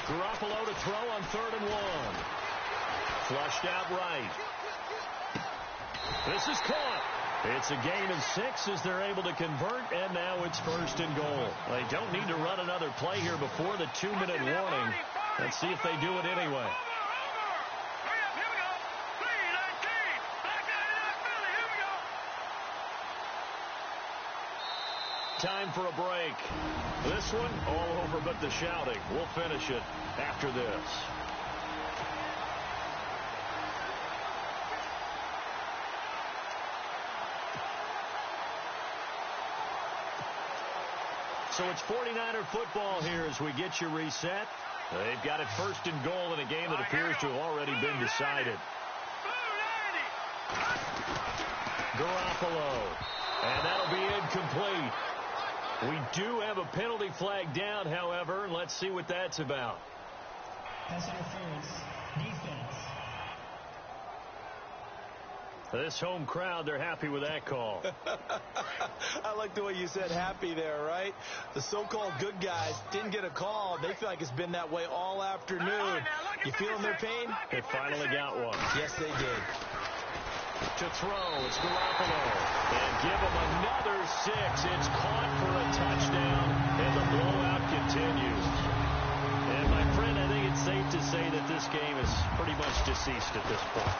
Garoppolo to throw on 3rd and 1. Flushed out right. This is caught. It's a gain of 6 as they're able to convert, and now it's 1st and goal. They don't need to run another play here before the 2-minute warning. Let's see if they do it anyway. Time for a break. This one, all over but the shouting. We'll finish it after this. So it's 49er football here as we get you reset. They've got it 1st and goal in a game that appears to have already been decided. Garoppolo. And that'll be incomplete. We do have a penalty flag down, however, and let's see what that's about. Pass interference. Defense. This home crowd, they're happy with that call. I like the way you said happy there, right? The so-called good guys didn't get a call. They feel like it's been that way all afternoon. You feeling their pain? They finally got one. Yes, they did. To throw, it's Garoppolo. And give him another 6. It's caught for a touchdown, and the blowout continues. And, my friend, I think it's safe to say that this game is pretty much deceased at this point.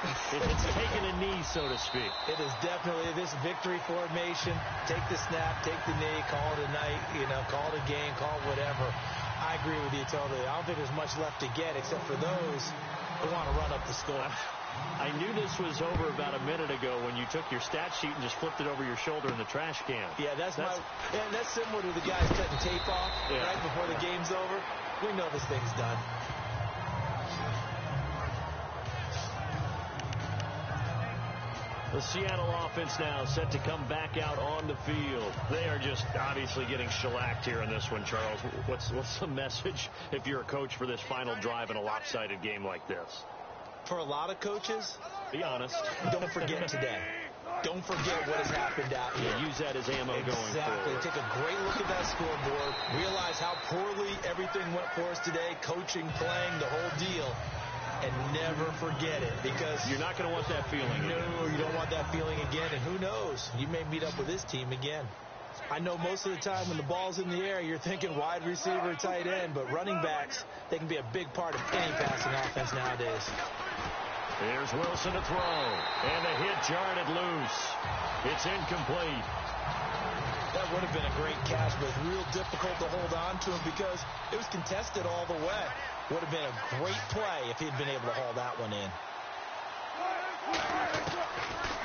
It's taken a knee, so to speak. It is definitely this victory formation. Take the snap, take the knee, call it a night, call it a game, call it whatever. I agree with you totally. I don't think there's much left to get except for those who want to run up the score. I knew this was over about a minute ago when you took your stat sheet and just flipped it over your shoulder in the trash can. Yeah, that's similar to the guys cutting tape off right before the game's over. We know this thing's done. The Seattle offense now set to come back out on the field. They are just obviously getting shellacked here in this one, Charles. What's the message if you're a coach for this final drive in a lopsided game like this? For a lot of coaches, be honest. Don't forget today. Don't forget what has happened out here. Use that as ammo going forward. Exactly. Take a great look at that scoreboard. Realize how poorly everything went for us today. Coaching, playing, the whole deal. And never forget it, because you're not going to want that feeling again. No, you don't want that feeling again. And who knows? You may meet up with this team again. I know most of the time when the ball's in the air, you're thinking wide receiver, tight end, but running backs, they can be a big part of any passing offense nowadays. Here's Wilson to throw, and the hit jarred it loose. It's incomplete. That would have been a great catch, but real difficult to hold on to him because it was contested all the way. Would have been a great play if he'd been able to haul that one in.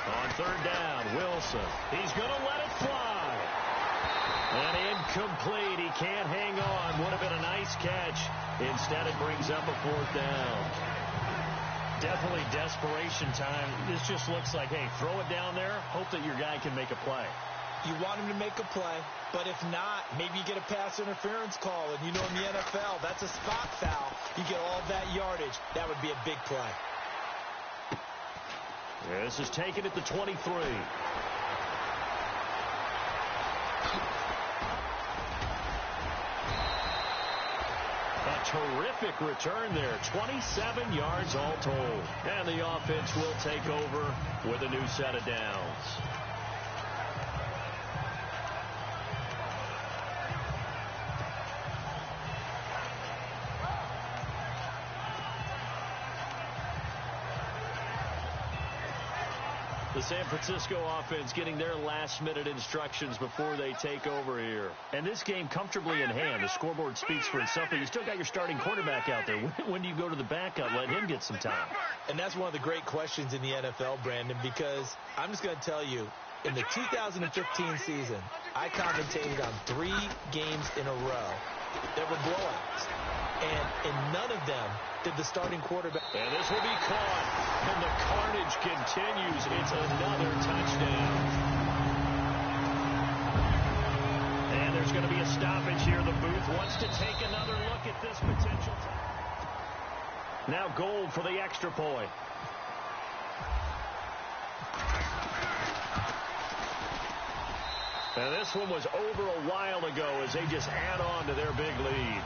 On 3rd down, Wilson. He's going to let it fly. And incomplete. He can't hang on. Would have been a nice catch. Instead, it brings up a 4th down. Definitely desperation time. This just looks like, hey, throw it down there. Hope that your guy can make a play. You want him to make a play, but if not, maybe you get a pass interference call, and in the NFL, that's a spot foul. You get all that yardage. That would be a big play. This is taken at the 23. A terrific return there. 27 yards all told. And the offense will take over with a new set of downs. The San Francisco offense getting their last-minute instructions before they take over here. And this game comfortably in hand. The scoreboard speaks for itself, but you still got your starting quarterback out there. When do you go to the backup? Let him get some time. And that's one of the great questions in the NFL, Brandon, because I'm just going to tell you, in the 2015 season, I commentated on 3 games in a row. There were blowouts. And in none of them did the starting quarterback. And this will be caught. And the carnage continues. It's another touchdown. And there's going to be a stoppage here. The booth wants to take another look at this potential. Now Gold for the extra point. And this one was over a while ago as they just add on to their big lead.